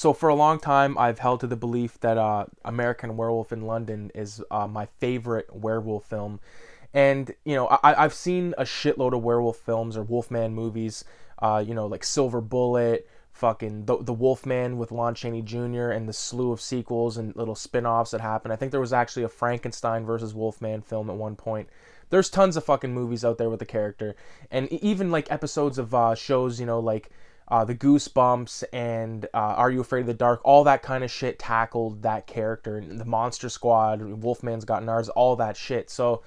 So for a long time, I've held to the belief that American Werewolf in London is my favorite werewolf film. And, I've seen a shitload of werewolf films or Wolfman movies, like Silver Bullet, fucking the Wolfman with Lon Chaney Jr., and the slew of sequels and little spin-offs that happened. I think there was actually a Frankenstein versus Wolfman film at one point. There's tons of fucking movies out there with the character. And even like episodes of shows, like the Goosebumps and Are You Afraid of the Dark, all that kind of shit tackled that character. And the Monster Squad, Wolfman's Got Nards, all that shit. So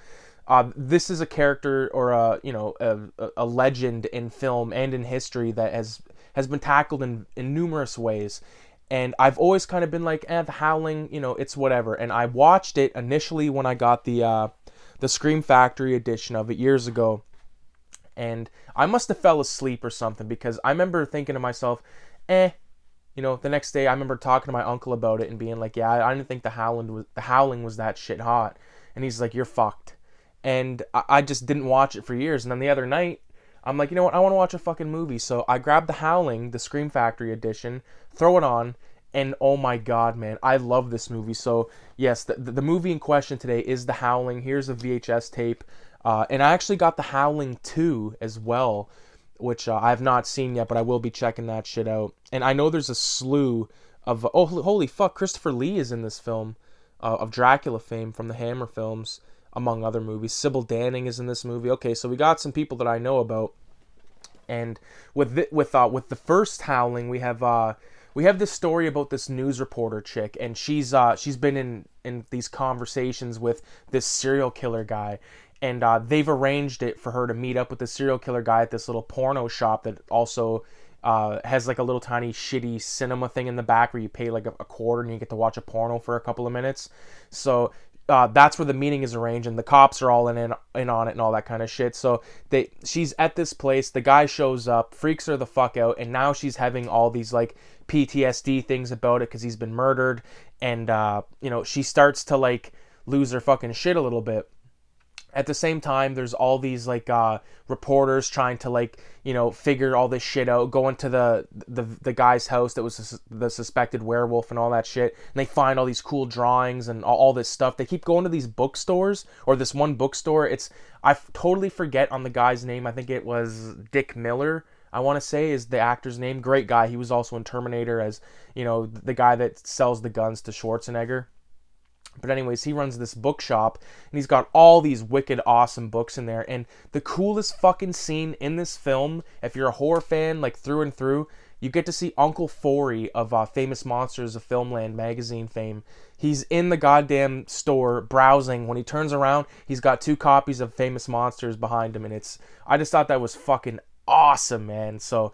this is a character or a legend in film and in history that has been tackled in numerous ways. And I've always kind of been like, the Howling, it's whatever. And I watched it initially when I got the Scream Factory edition of it years ago. And I must have fell asleep or something, because I remember thinking to myself, the next day I remember talking to my uncle about it and being like, yeah, I didn't think the Howling was that shit hot. And he's like, you're fucked. And I just didn't watch it for years. And then the other night, I'm like, you know what? I want to watch a fucking movie. So I grabbed the Howling, the Scream Factory edition, throw it on, and oh my god, man, I love this movie. So yes, the movie in question today is the Howling. Here's a VHS tape. And I actually got the Howling 2 as well, which I have not seen yet, but I will be checking that shit out. And I know there's a slew of... Oh, holy fuck, Christopher Lee is in this film, of Dracula fame from the Hammer films, among other movies. Sybil Danning is in this movie. Okay, so we got some people that I know about. And with the first Howling, we have this story about this news reporter chick, and she's been in these conversations with this serial killer guy. And they've arranged it for her to meet up with the serial killer guy at this little porno shop that also has like a little tiny shitty cinema thing in the back where you pay like a quarter and you get to watch a porno for a couple of minutes. So that's where the meeting is arranged, and the cops are all in on it and all that kind of shit. So she's at this place, the guy shows up, freaks her the fuck out, and now she's having all these like PTSD things about it because he's been murdered. And she starts to like lose her fucking shit a little bit. At the same time, there's all these like reporters trying to like figure all this shit out, go into the guy's house that was the suspected werewolf and all that shit, and they find all these cool drawings and all this stuff. They keep going to these bookstores, or this one bookstore. I totally forget on the guy's name. I think it was Dick Miller, I want to say, is the actor's name. Great guy. He was also in Terminator as the guy that sells the guns to Schwarzenegger. But anyways, he runs this bookshop, and he's got all these wicked awesome books in there. And the coolest fucking scene in this film, if you're a horror fan like through and through, you get to see Uncle Forey of Famous Monsters of Filmland magazine fame. He's in the goddamn store browsing. When he turns around, he's got 2 copies of Famous Monsters behind him, and I just thought that was fucking awesome, man. So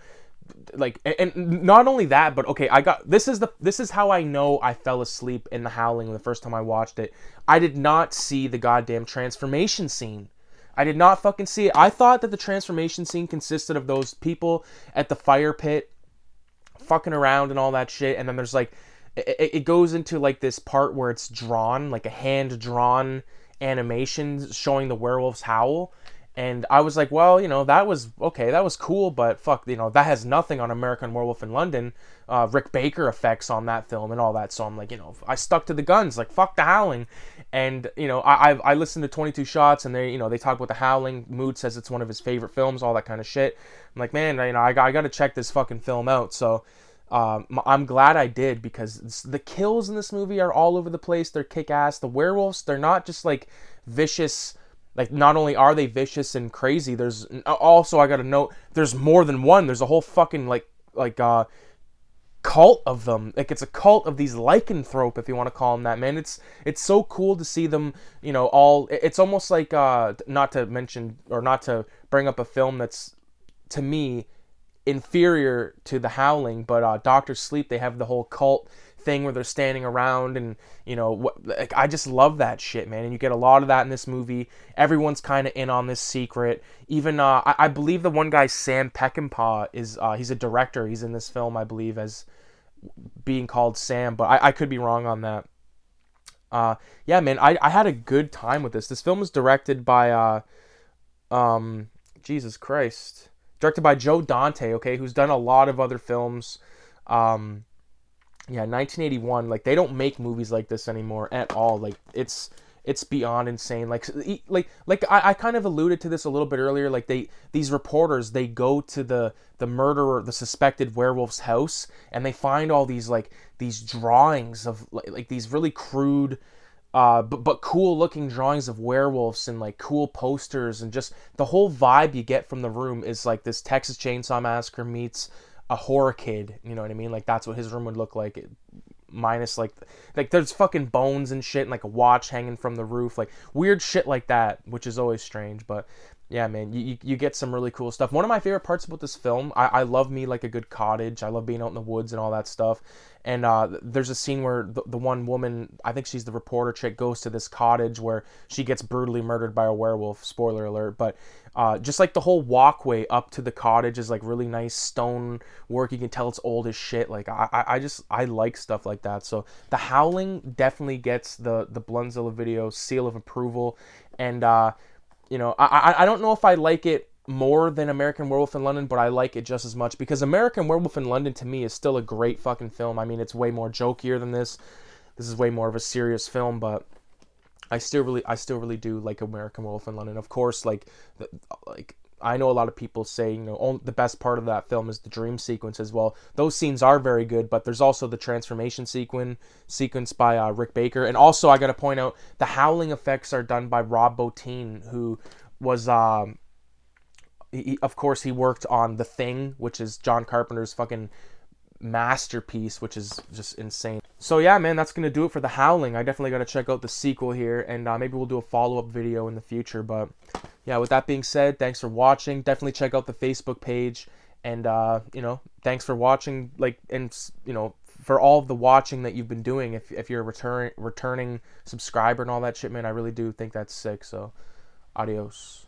like, and not only that, but okay, this is how I know I fell asleep in the Howling the first time I watched it. I did not see the goddamn transformation scene. I did not fucking see it. I thought that the transformation scene consisted of those people at the fire pit fucking around and all that shit, and then there's like it goes into like this part where it's drawn, like a hand drawn animation showing the werewolves howl. And I was like, well, that was okay, that was cool, but fuck, that has nothing on American Werewolf in London. Rick Baker effects on that film and all that. So I'm like, I stuck to the guns, like fuck the Howling. And I listened to 22 Shots, and they talk about the Howling. Mood says it's one of his favorite films, all that kind of shit. I'm like, man, I got to check this fucking film out. So I'm glad I did, because the kills in this movie are all over the place. They're kick ass. The werewolves, they're not just like vicious. Like, not only are they vicious and crazy, there's also, I gotta note, there's more than one. There's a whole fucking like cult of them. Like, it's a cult of these lycanthrope, if you want to call them that, man. It's so cool to see them, all. It's almost like not to mention or not to bring up a film that's, to me, inferior to the Howling, but Doctor Sleep, they have the whole cult thing where they're standing around, and like, I just love that shit, man. And you get a lot of that in this movie. Everyone's kind of in on this secret. Even I believe the one guy, Sam Peckinpah, is he's a director. He's in this film, I believe, as being called Sam, but I could be wrong on that. Yeah, man, I had a good time with this. This film was directed by Jesus Christ, directed by Joe Dante, okay, who's done a lot of other films. Yeah, 1981. Like, they don't make movies like this anymore at all. Like, it's beyond insane. I kind of alluded to this a little bit earlier. Like, these reporters, they go to the murderer, the suspected werewolf's house, and they find all these drawings of like these really crude, but cool looking drawings of werewolves, and like cool posters, and just the whole vibe you get from the room is like this Texas Chainsaw Massacre meets a horror kid. You know what I mean? Like, that's what his room would look like. Minus like there's fucking bones and shit, and like a watch hanging from the roof, like weird shit like that, which is always strange. But yeah, man, you get some really cool stuff. One of my favorite parts about this film, I love me like a good cottage. I love being out in the woods and all that stuff. And there's a scene where the one woman, I think she's the reporter chick, goes to this cottage where she gets brutally murdered by a werewolf. Spoiler alert. But just like the whole walkway up to the cottage is like really nice stone work. You can tell it's old as shit. Like, I like stuff like that. So The Howling definitely gets the bluntzillavideo seal of approval. And I don't know if I like it more than American Werewolf in London, but I like it just as much, because American Werewolf in London to me is still a great fucking film. I mean, it's way more jokier than this. This is way more of a serious film, but I still really do like American Werewolf in London. Of course, like I know a lot of people say, the best part of that film is the dream sequence as well. Those scenes are very good, but there's also the transformation sequence by Rick Baker. And also, I got to point out, the howling effects are done by Rob Bottin, who was, of course, he worked on The Thing, which is John Carpenter's fucking masterpiece, which is just insane. So yeah, man, that's gonna do it for The Howling. I definitely gotta check out the sequel here, and maybe we'll do a follow-up video in the future. But yeah, with that being said, thanks for watching. Definitely check out the Facebook page, and thanks for watching. For all of the watching that you've been doing. If you're a returning subscriber and all that shit, man, I really do think that's sick. So adios.